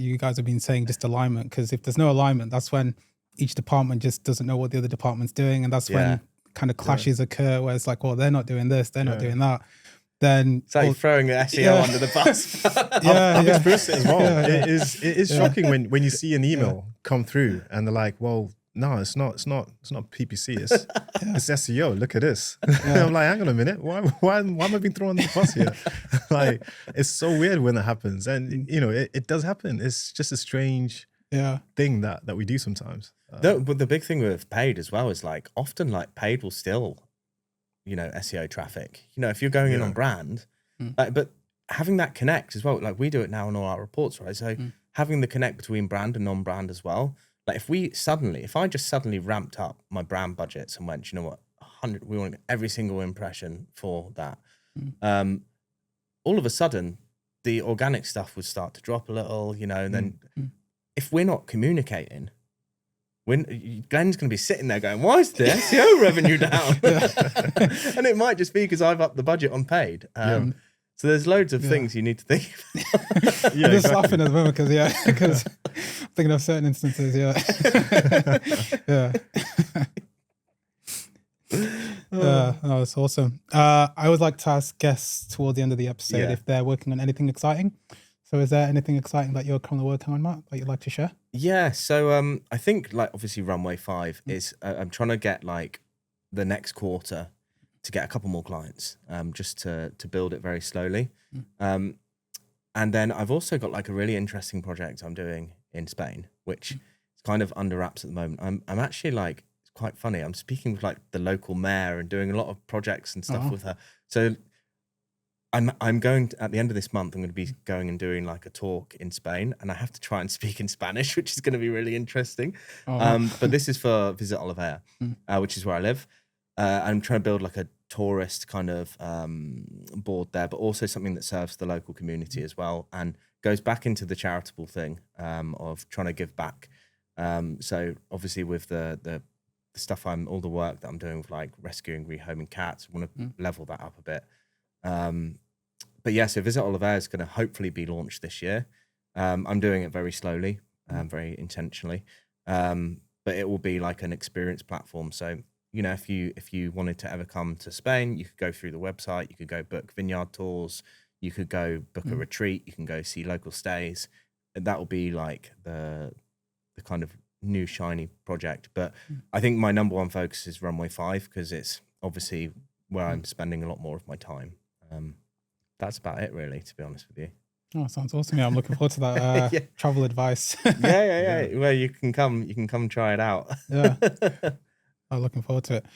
you guys have been saying, just alignment. Because if there's no alignment, that's when each department just doesn't know what the other department's doing, and that's when kind of clashes occur, where it's like, well, they're not doing this, they're not doing that. Then it's like throwing the SEO under the bus. I've experienced it as well. It is shocking when you see an email come through and they're like, well, no, it's not PPC. It's SEO. Look at this. I'm like, hang on a minute. Why am I being thrown on the bus here? Like, it's so weird when that happens. And, you know, it does happen. It's just a strange thing that we do sometimes. But the big thing with paid as well is like often like paid will still, you know, SEO traffic. You know, if you're going in on brand, like, but having that connect as well, like we do it now in all our reports, right? So having the connect between brand and non-brand as well. Like if I just suddenly ramped up my brand budgets and went, you know what, 100, we want every single impression for that. All of a sudden, the organic stuff would start to drop a little, you know, and then if we're not communicating, Glenn's going to be sitting there going, why is the SEO revenue down? And it might just be because I've upped the budget on paid. So there's loads of things you need to think about. I'm just laughing at the moment because I'm thinking of certain instances, no, it's awesome. I would like to ask guests toward the end of the episode if they're working on anything exciting. So is there anything exciting that you're currently working on, Matt, that you'd like to share? Yeah, so I think like obviously Runway 5 is, I'm trying to get like the next quarter to get a couple more clients, just to build it very slowly. And then I've also got like a really interesting project I'm doing in Spain, which is kind of under wraps at the moment. I'm actually like, it's quite funny. I'm speaking with like the local mayor and doing a lot of projects and stuff with her. So I'm going to, at the end of this month, I'm going to be going and doing like a talk in Spain, and I have to try and speak in Spanish, which is going to be really interesting. But this is for Visit Oliveira, which is where I live. I'm trying to build like a tourist kind of board there, but also something that serves the local community as well, and goes back into the charitable thing of trying to give back. So obviously with the stuff all the work that I'm doing with like rescuing, rehoming cats, I want to level that up a bit. But yeah, so Visit Oliveira is going to hopefully be launched this year. I'm doing it very slowly, very intentionally, but it will be like an experience platform. So, you know, if you wanted to ever come to Spain, you could go through the website, you could go book vineyard tours, you could go book a retreat, you can go see local stays. And that will be like the kind of new shiny project. But I think my number one focus is Runway 5 because it's obviously where I'm spending a lot more of my time. That's about it, really, to be honest with you. Oh, sounds awesome. Yeah, I'm looking forward to that travel advice. Yeah. Well, you can come try it out. I'm looking forward to it.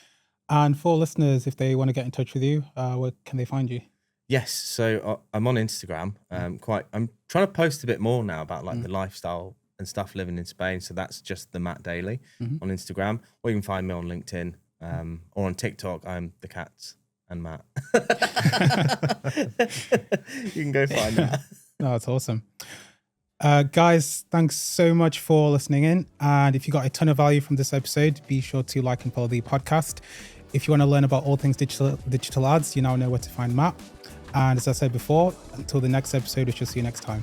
And for listeners, if they want to get in touch with you, where can they find you? Yes, so I'm on Instagram. I'm trying to post a bit more now about like the lifestyle and stuff living in Spain. So that's just the Matt Daley on Instagram, or you can find me on LinkedIn or on TikTok. I'm the Cats and Matt. You can go find that. No, that's awesome. Guys, thanks so much for listening in. And if you got a ton of value from this episode, be sure to like and follow the podcast. If you want to learn about all things digital ads, you now know where to find Matt. And as I said before, until the next episode, we shall see you next time.